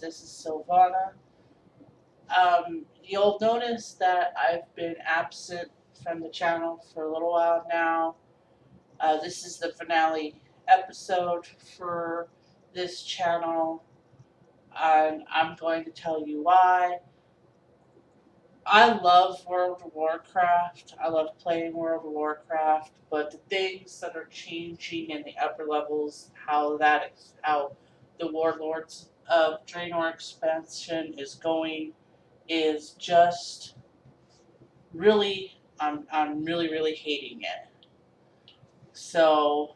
This is Silvana. You'll notice that I've been absent from the channel for a little while now. This is the finale episode for this channel, and I'm going to tell you why. I love World of Warcraft. I love playing World of Warcraft, but the things that are changing in the upper levels, how the Warlords of Draenor expansion is going, is just really, I'm really hating it. So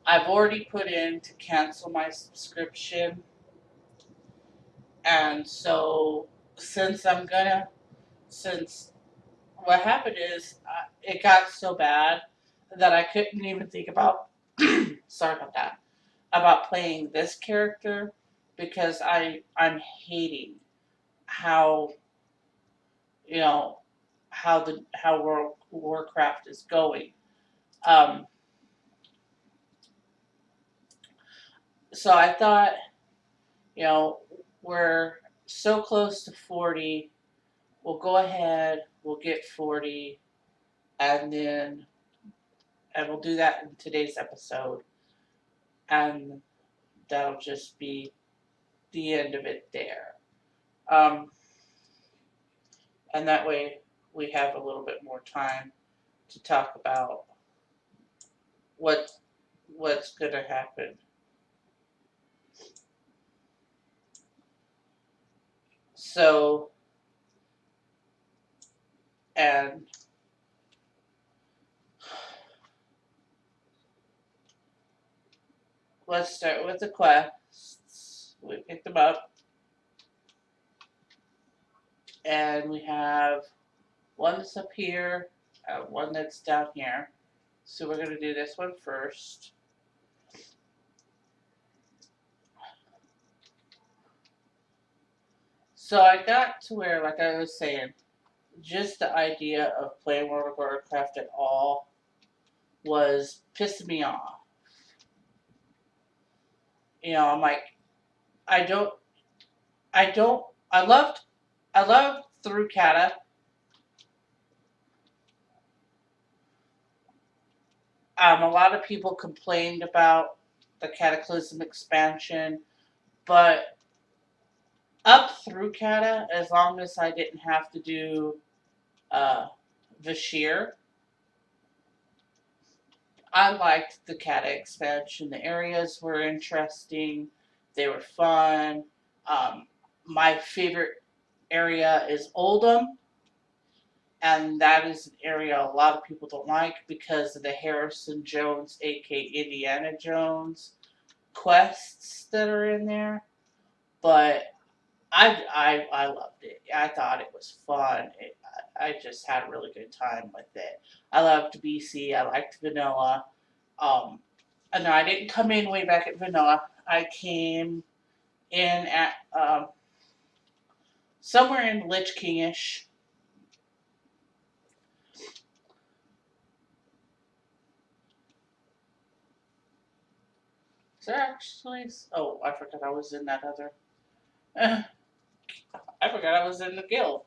I've already put in to cancel my subscription, and so since I'm gonna since what happened is it got so bad that I couldn't even think about sorry about that, about playing this character, because I'm hating how, you know, how World Warcraft is going. Um, so I thought, you know, we're so close to 40. We'll go ahead. We'll get 40, and then and we'll do that in today's episode, and that'll just be the end of it there. Um, and that way we have a little bit more time to talk about what what's going to happen. So, and let's start with the quests. We picked them up, and we have one that's up here, one that's down here. So we're going to do this one first. So I got to where, like I was saying, just the idea of playing World of Warcraft at all was pissing me off. I'm like, I don't, I don't, I loved through Kata. A lot of people complained about the Cataclysm expansion, but up through Kata, as long as I didn't have to do uh, Vashir, I liked the Kata expansion. The areas were interesting. They were fun. Um, my favorite area is Oldham, and that is an area a lot of people don't like because of the Harrison Jones, aka Indiana Jones, quests that are in there. But I loved it. I thought it was fun. I just had a really good time with it. I loved BC. I liked Vanilla. Um, no, I didn't come in way back at Vanilla. I came in at somewhere in Lich Kingish. Is there actually? Oh, I forgot I was in that other. I forgot I was in the guild,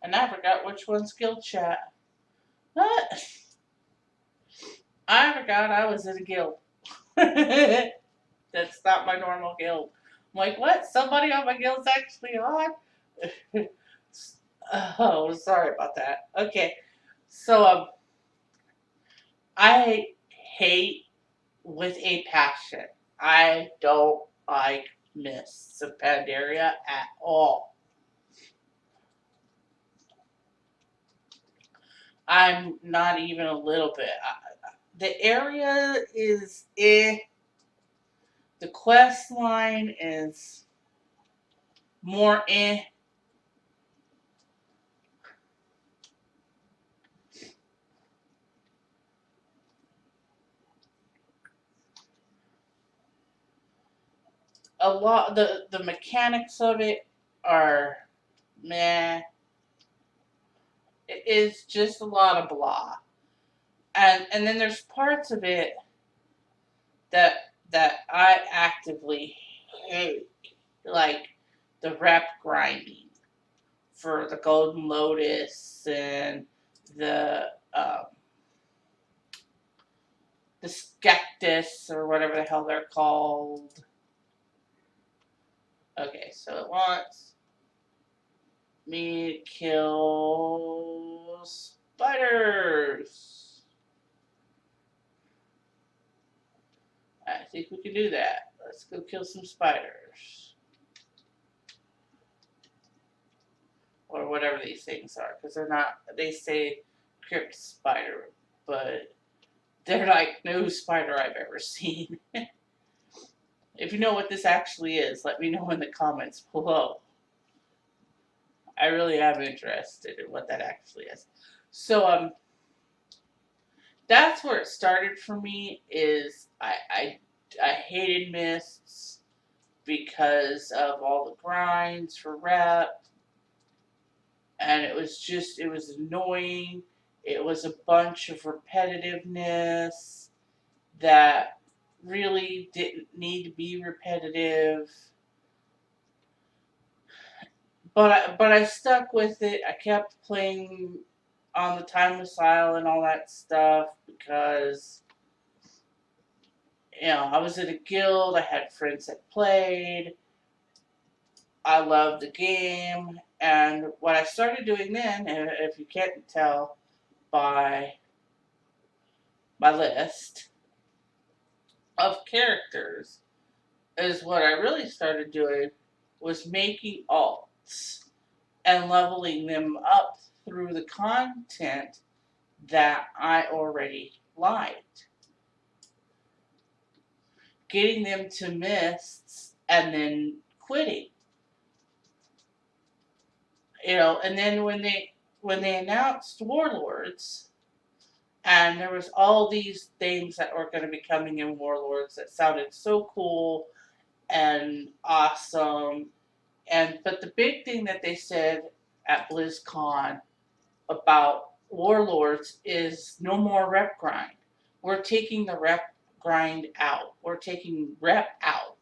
and I forgot which one's guild chat. What? I forgot I was in a guild. That's not my normal guild. I'm like, what? Somebody on my guild's actually on? Oh, sorry about that. Okay. So, I hate with a passion. I don't like Mists of Pandaria at all. I'm not even a little bit. The area is eh. The quest line is more eh. A lot the mechanics of it are meh. It is just a lot of blah. And then there's parts of it that that I actively hate, like the rep grinding for the Golden Lotus and the um, the Skektis or whatever the hell they're called. Okay, so it wants me to kill spiders. I think we can do that. Let's go kill some spiders. Or whatever these things are, because they're not, they say crypt spider, but they're like no spider I've ever seen. If you know what this actually is, let me know in the comments below. I really am interested in what that actually is. So that's where it started for me. Is I hated mists because of all the grinds for rep, and it was annoying. It was a bunch of repetitiveness that really didn't need to be repetitive. But I stuck with it. I kept playing on the Timeless Isle and all that stuff because I was in a guild. I had friends that played. I loved the game, and what I started doing then, and if you can't tell by my list of characters, is what I really started doing was making alts and leveling them up through the content that I already liked. Getting them to mists and then quitting. And then when they announced Warlords, and there was all these things that were going to be coming in Warlords that sounded so cool and awesome. But the big thing that they said at BlizzCon about Warlords is no more rep grind. We're taking the rep grind out. We're taking rep out.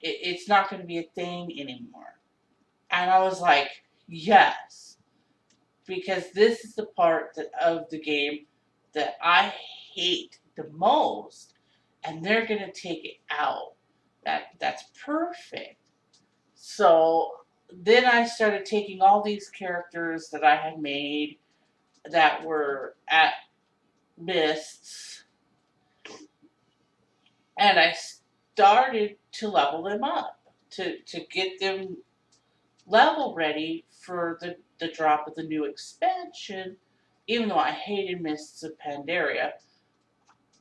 It's not going to be a thing anymore. And I was like, yes, because this is the part of the game that I hate the most, and they're going to take it out. That's perfect. So then I started taking all these characters that I had made that were at mists, and I started to level them up to get them level ready for the drop of the new expansion. Even though I hated Mists of Pandaria,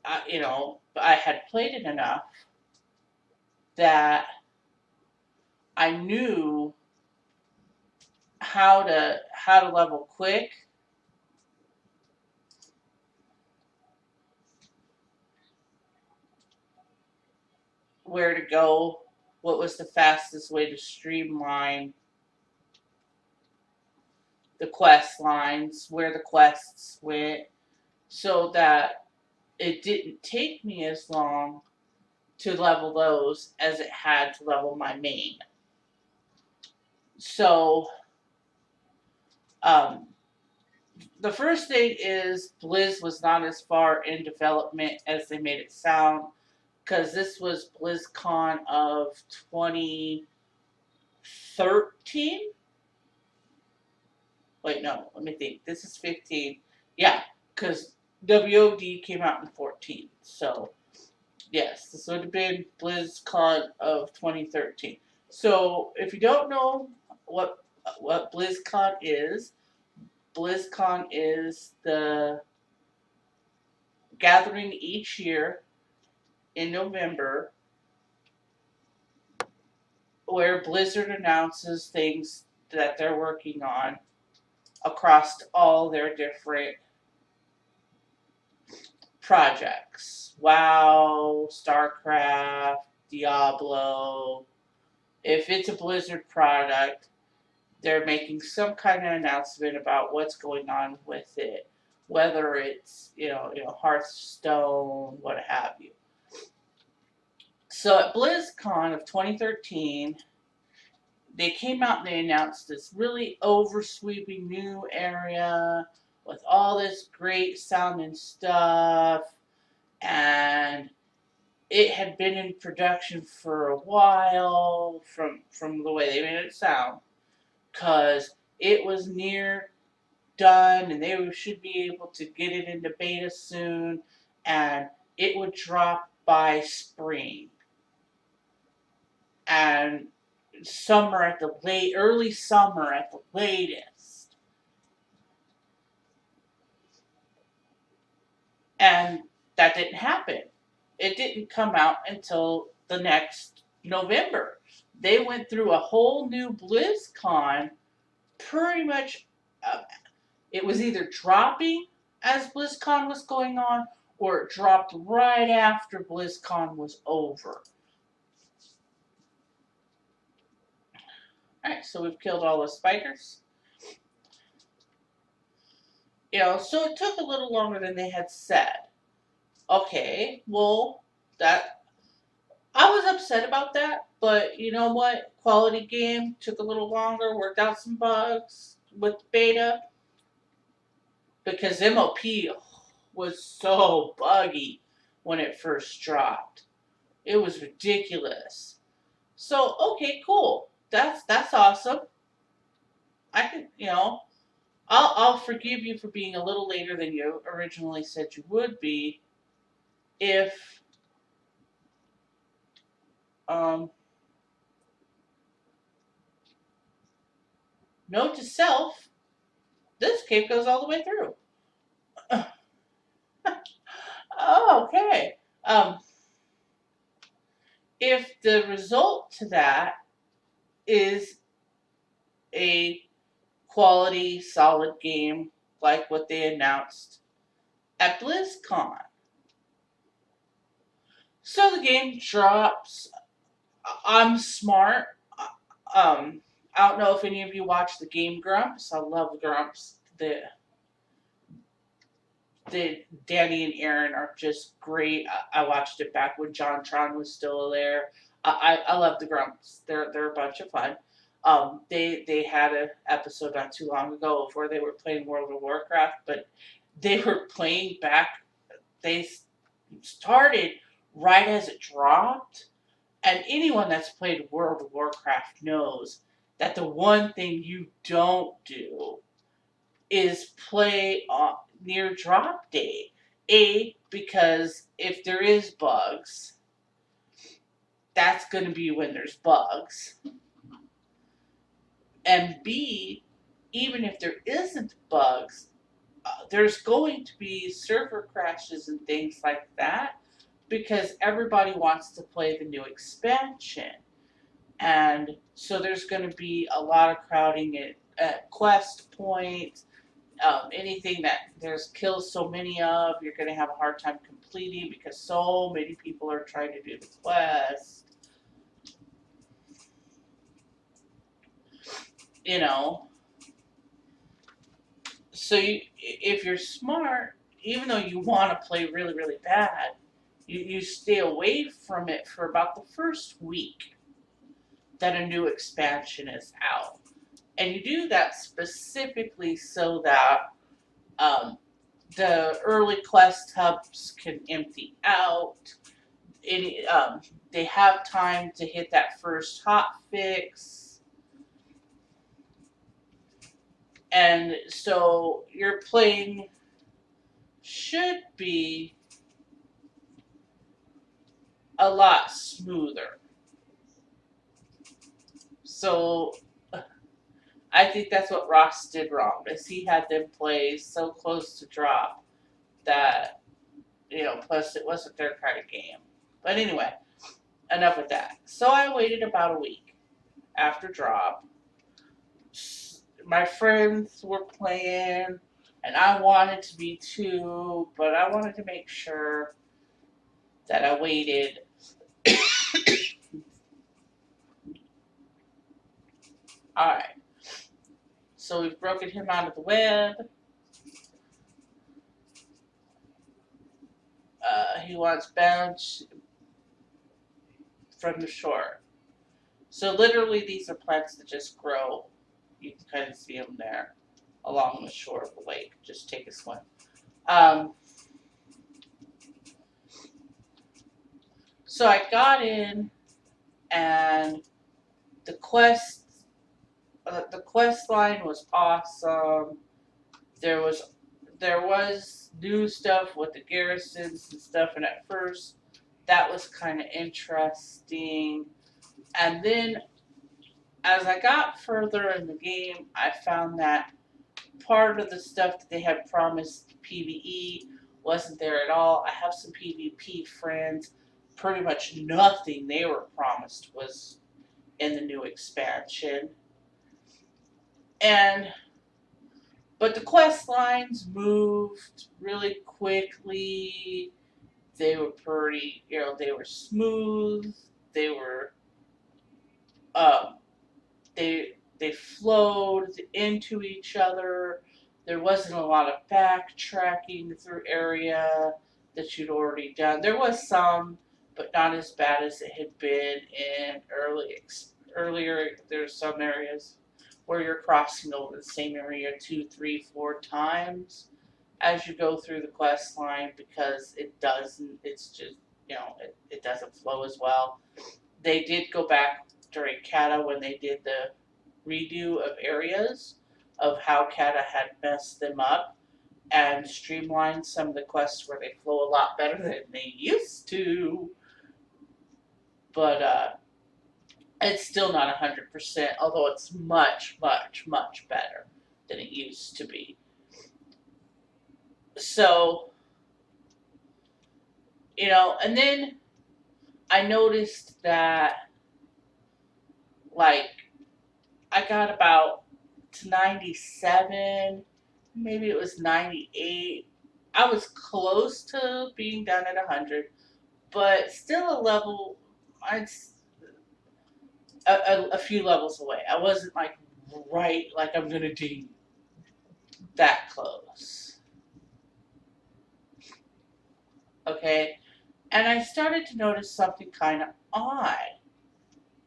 I had played it enough that I knew how to level quick, where to go, what was the fastest way to streamline the quest lines, where the quests went, so that it didn't take me as long to level those as it had to level my main. So, the first thing is Blizz was not as far in development as they made it sound, because this was BlizzCon of 2013. Wait, no, let me think. This is 15. Yeah, because WOD came out in 14. So, yes, this would have been BlizzCon of 2013. So, if you don't know what BlizzCon is the gathering each year in November where Blizzard announces things that they're working on across all their different projects. WoW, StarCraft, Diablo. If it's a Blizzard product, they're making some kind of announcement about what's going on with it, whether it's Hearthstone, what have you. So at BlizzCon of 2013, they came out and they announced this really oversweeping new area with all this great sounding stuff, and it had been in production for a while from the way they made it sound, because it was near done and they should be able to get it into beta soon, and it would drop by spring and summer at the early summer at the latest. And that didn't happen. It didn't come out until the next November. They went through a whole new BlizzCon pretty much. uh, It was either dropping as BlizzCon was going on, or it dropped right after BlizzCon was over. Alright, so we've killed all the spiders. So it took a little longer than they had said. Okay, well, that I was upset about that, but you know what? Quality game, took a little longer, worked out some bugs with beta, because MOP was so buggy when it first dropped. It was ridiculous. So, okay, cool. That's awesome. I can, I'll forgive you for being a little later than you originally said you would be, if um note to self, this cave goes all the way through. Oh, okay. If the result to that is a quality, solid game like what they announced at BlizzCon. So the game drops. I'm smart. Um, I don't know if any of you watch the Game Grumps. I love Grumps. The Danny and Aaron are just great. I watched it back when John Tron was still there. I love the Grumps. They're a bunch of fun. They had an episode not too long ago of where they were playing World of Warcraft, but they were playing back. They started right as it dropped, and anyone that's played World of Warcraft knows that the one thing you don't do is play near drop date. Because if there is bugs, that's going to be when there's bugs. And B, even if there isn't bugs, there's going to be server crashes and things like that, because everybody wants to play the new expansion. And so there's going to be a lot of crowding at quest points. Anything that there's kills so many of, you're going to have a hard time completing because so many people are trying to do the quest. So if you're smart, even though you want to play really, really bad, you stay away from it for about the first week that a new expansion is out. And you do that specifically so that um, the early quest hubs can empty out. They have time to hit that first hot fix. And so your playing should be a lot smoother. So I think that's what Ross did wrong, is he had them play so close to drop that, plus it wasn't their kind of game. But anyway, enough with that. So I waited about a week after drop. My friends were playing, and I wanted to be too, but I wanted to make sure that I waited. Alright, so we've broken him out of the web. He wants bounce. from the shore. So literally, these are plants that just grow. You can kind of see them there along the shore of the lake. Just take a swim. Um, so I got in, and the quest line was awesome. There was new stuff with the garrisons and stuff, and at first that was kind of interesting. And then as I got further in the game, I found that part of the stuff that they had promised PvE wasn't there at all. I have some PvP friends. Pretty much nothing they were promised was in the new expansion. But the quest lines moved really quickly. They were pretty, they were smooth. They were, um, they flowed into each other. There wasn't a lot of backtracking through area that you'd already done. There was some, but not as bad as it had been in earlier. There's some areas where you're crossing over the same area 2, 3, 4 times as you go through the quest line because it doesn't. It's just it doesn't flow as well. They did go back during Kata when they did the redo of areas of how Kata had messed them up and streamlined some of the quests where they flow a lot better than they used to. But it's still not 100%, although it's much, much, much better than it used to be. So, and then I noticed that, like, I got about to 97, maybe it was 98. I was close to being done at 100, but still a few levels away. I wasn't like right, like I'm gonna be that close. Okay, and I started to notice something kind of odd.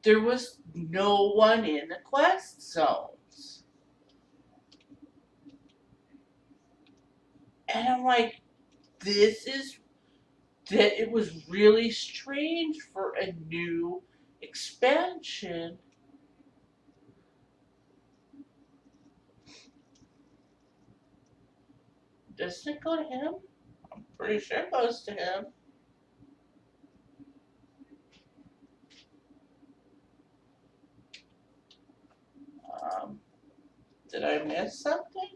There was no one in the quest zones. And I'm like, it was really strange for a new expansion. Doesn't it go to him? I'm pretty sure it goes to him. Did I miss something?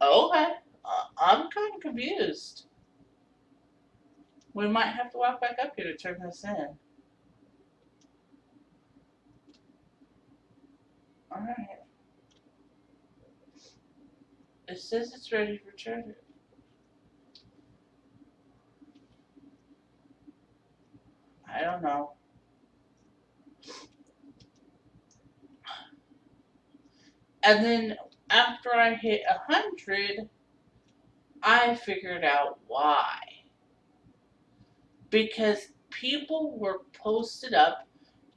Okay. I'm kind of confused. We might have to walk back up here to turn this in. Alright. It says it's ready for turn. I don't know. And then after I hit 100, I figured out why. Because people were posted up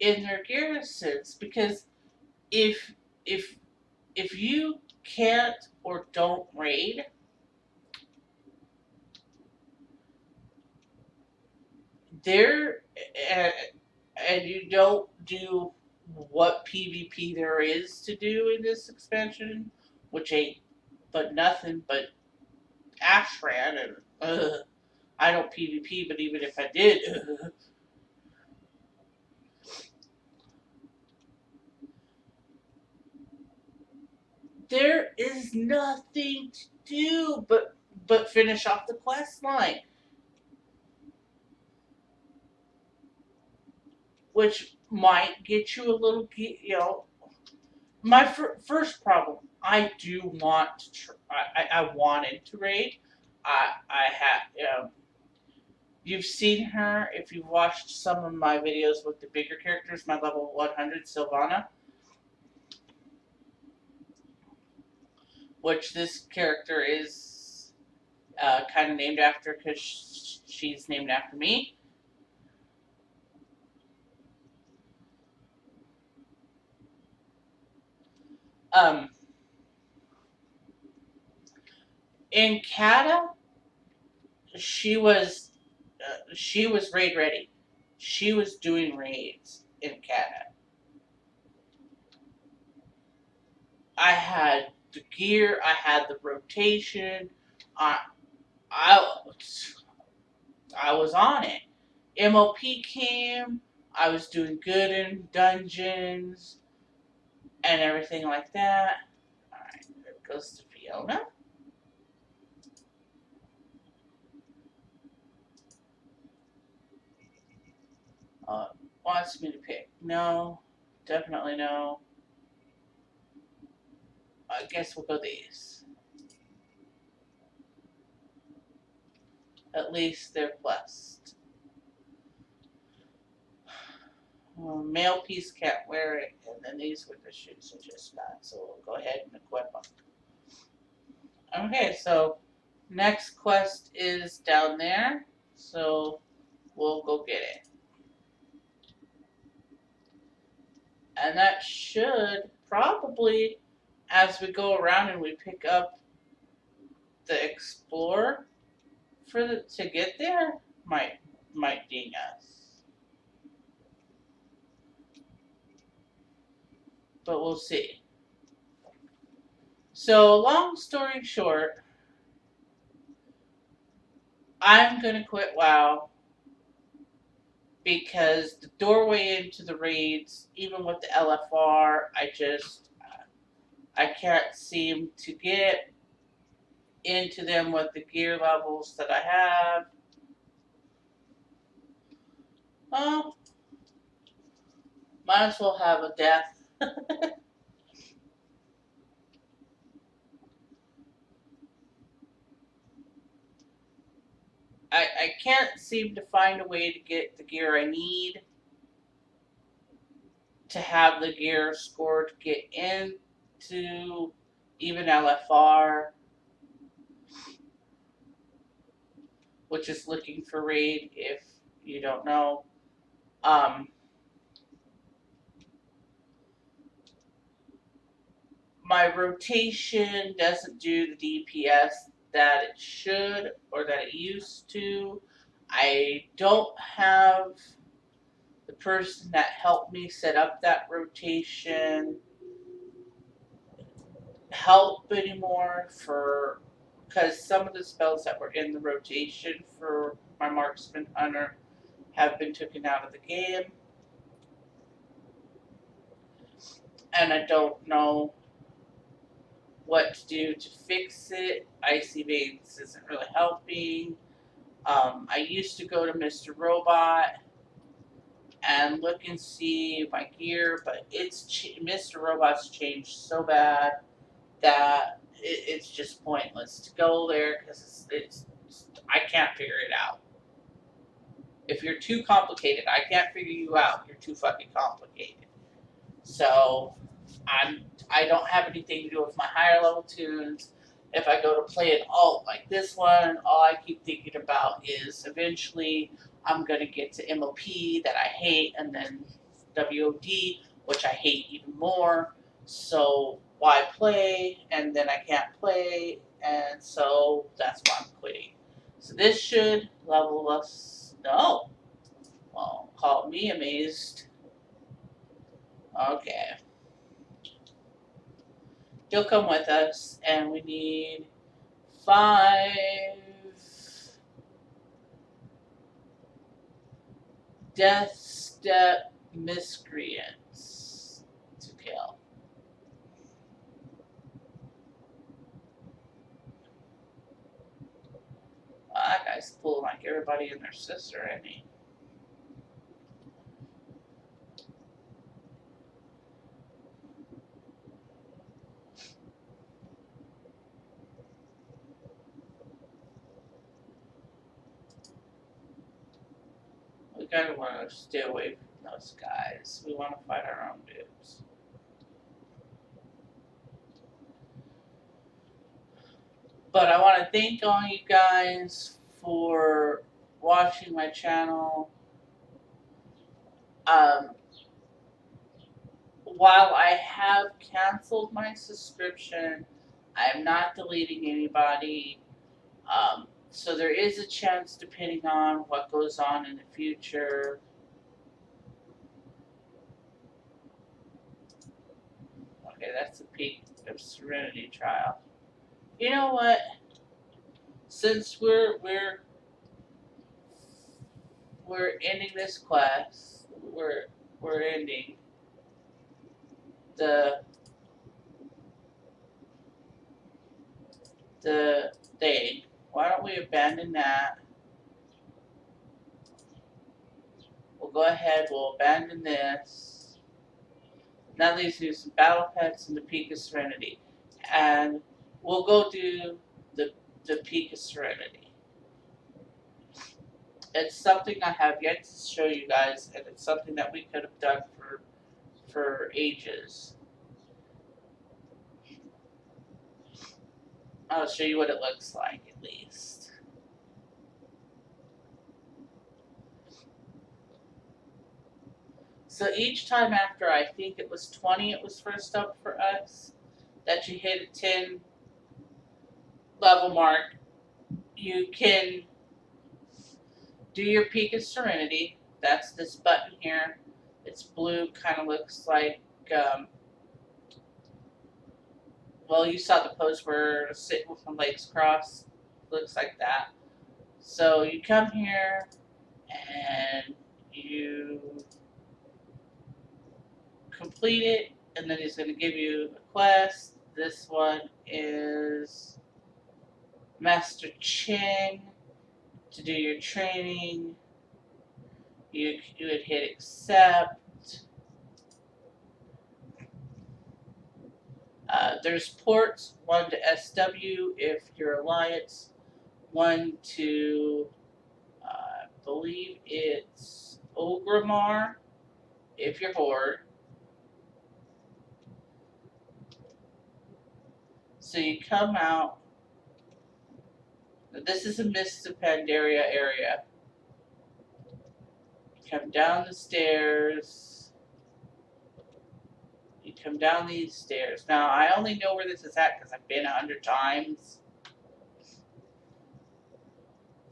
in their garrisons. Because if if if you can't or don't raid, there and you don't do what PvP there is to do in this expansion, which ain't but nothing but Ashran and I don't PvP, but even if I did, there is nothing to do but finish off the quest line, which might get you a little, My first problem, I do want to. I wanted to raid. I had You've seen her if you've watched some of my videos with the bigger characters, my level 100 Sylvana, which this character is kind of named after because she's named after me. Um, in Kata, she was raid ready. She was doing raids in Kata. I had the gear, I had the rotation, I I I was on it. MOP came, I was doing good in dungeons and everything like that. Alright, there goes to Fiona. Wants me to pick. No, definitely no. I guess we'll go these. At least they're blessed. Male piece can't wear it, and then these winter shoes are just not. So we'll go ahead and equip them. Okay, so next quest is down there. So we'll go get it. And that should probably, as we go around and we pick up the explorer to get there, might ding us. But we'll see. So long story short, I'm gonna quit WoW because the doorway into the raids, even with the LFR, I can't seem to get into them with the gear levels that I have. Oh, might as well have a death. I can't seem to find a way to get the gear I need to have the gear score to get into even LFR, which is looking for raid if you don't know. My rotation doesn't do the DPS that it should or that it used to. I don't have the person that helped me set up that rotation help anymore for because some of the spells that were in the rotation for my marksman hunter have been taken out of the game, and I don't know what to do to fix it. Icy Veins isn't really helping. I used to go to Mr. Robot and look and see my gear, but Mr. Robot's changed so bad that it's just pointless to go there because I can't figure it out. If you're too complicated, I can't figure you out. You're too fucking complicated. So I don't have anything to do with my higher level tunes. If I go to play an alt like this one, all I keep thinking about is eventually I'm gonna get to MOP that I hate, and then WOD, which I hate even more. So why play? And then I can't play, and so that's why I'm quitting. So this should level us. No, well, call me amazed. Okay. He'll come with us, and we need 5 Death Step Miscreants to kill. Well, that guy's pulling like everybody and their sister, isn't he? kind of want to stay away from those guys. We want to fight our own dudes. But I want to thank all you guys for watching my channel. While I have canceled my subscription, I am not deleting anybody. So there is a chance, depending on what goes on in the future. Okay, that's the peak of Serenity trial. You know what? Since we're ending this quest, we're ending the thing. Why don't we abandon that? We'll go ahead, we'll abandon this. That leaves you some battle pets and the Peak of Serenity. And we'll go do the Peak of Serenity. It's something I have yet to show you guys, and it's something that we could have done for ages. I'll show you what it looks like at least. So each time after, I think it was 20 it was first up for us, that you hit a 10 level mark, you can do your Peak of Serenity. That's this button here. It's blue, kind of looks like, well, you saw the pose where sitting with my legs crossed. Looks like that. So you come here and you complete it, and then he's going to give you a quest. This one is Master Ching. To do your training, you would hit accept. There's ports, one to SW if you're Alliance, one to, I believe it's Ogrimmar if you're Horde. So you come out. This is a Mists of Pandaria area. You come down the stairs. You come down these stairs. Now, I only know where this is at because I've been 100 times.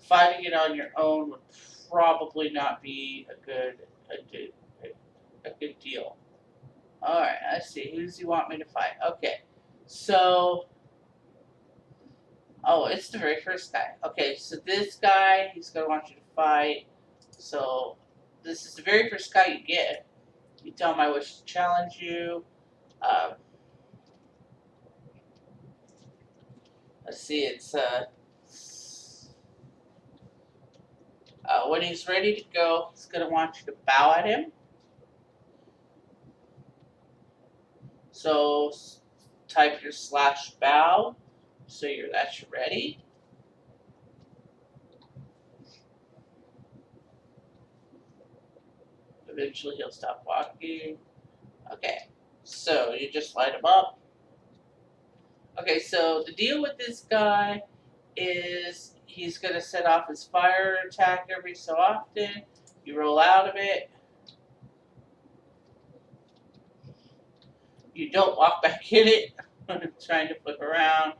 Fighting it on your own would probably not be a good deal. Alright, let's see. Who does he want me to fight? Okay. So, oh, it's the very first guy. Okay, so this guy, he's going to want you to fight. So, this is the very first guy you get. You tell him I wish to challenge you. Let's see, it's when he's ready to go, he's going to want you to bow at him. So type your /bow, so that you're ready. Eventually he'll stop walking. Okay, so you just light him up. Okay, so the deal with this guy is he's going to set off his fire attack every so often. You roll out of it. You don't walk back in it when it's trying to flip around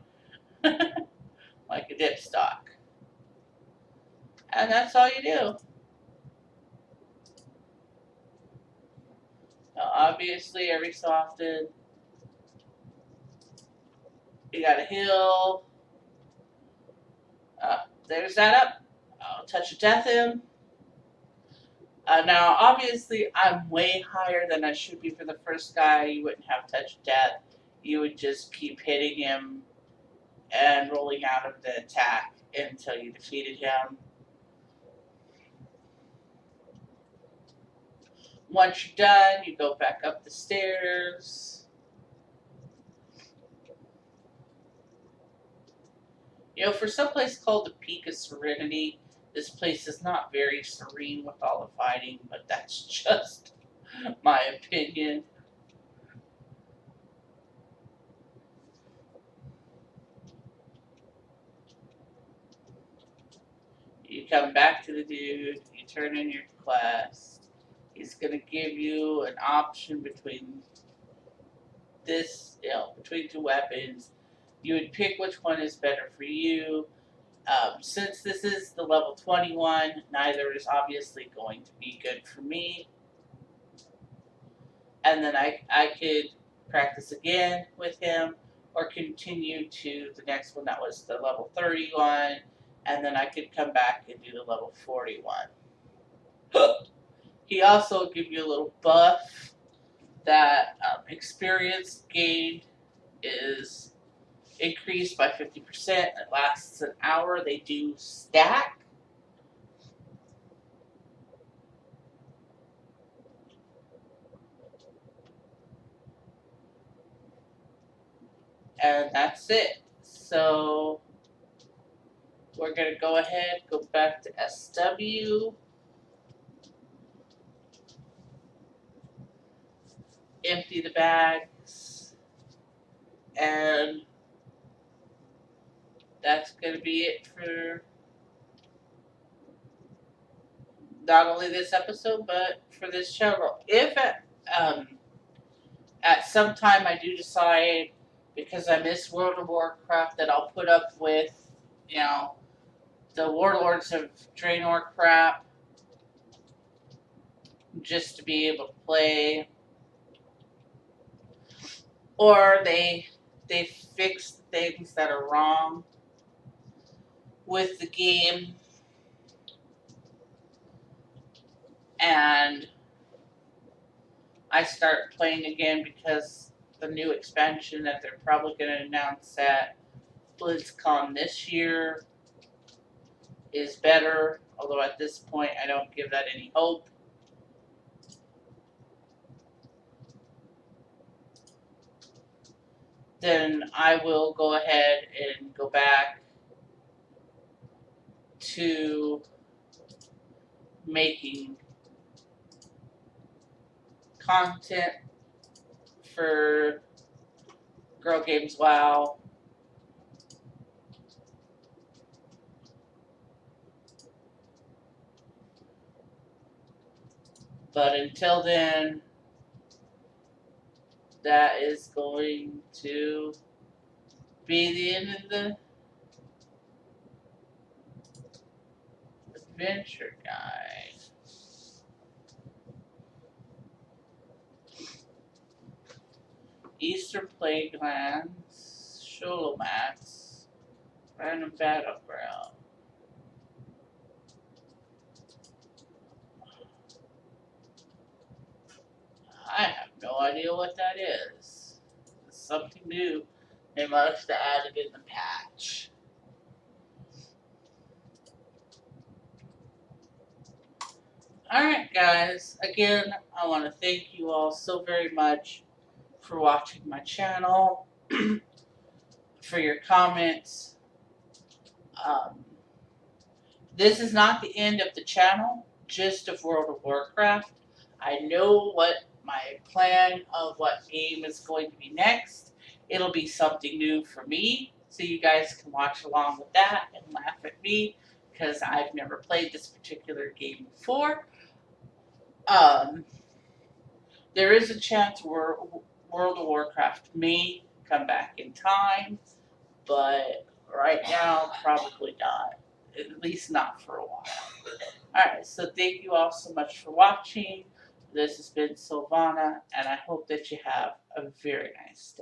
like a dipstock. And that's all you do. Now, obviously, every so often, you got to heal. There's that up. I'll touch of death him. Now, obviously, I'm way higher than I should be for the first guy. You wouldn't have touch of death. You would just keep hitting him and rolling out of the attack until you defeated him. Once you're done, you go back up the stairs. You know, for some place called the Peak of Serenity, This place is not very serene with all the fighting, but that's just my opinion. You come back to the dude, you turn in your quest. He's gonna give you an option between between two weapons. You would pick which one is better for you. Since this is the level 21, neither is obviously going to be good for me. And then I could practice again with him or continue to the next one that was the level 31, and then I could come back and do the level 41. He also give you a little buff that experience gained is increased by 50%. It lasts an hour. They do stack. And that's it. So we're going to go ahead, go back to SW, empty the bags, and that's going to be it for not only this episode, but for this channel. If at some time I do decide, because I miss World of Warcraft, that I'll put up with, the Warlords of Draenor crap, just to be able to play, or they fix things that are wrong with the game, and I start playing again because the new expansion that they're probably going to announce at BlizzCon this year is better, although at this point I don't give that any hope. Then I will go ahead and go back to making content for Girl Games WoW. But until then, that is going to be the end of the adventure guide. Eastern Plaguelands, Sholomats, Random Battleground. I have no idea what that is. It's something new. They must have added in the patch. Alright guys, again, I want to thank you all so very much for watching my channel, for your comments. This is not the end of the channel, just of World of Warcraft. I know what my plan of what game is going to be next. It'll be something new for me, so you guys can watch along with that and laugh at me, because I've never played this particular game before. There is a chance World of Warcraft may come back in time, but right now, probably not. At least not for a while. Alright, so thank you all so much for watching. This has been Sylvana, and I hope that you have a very nice day.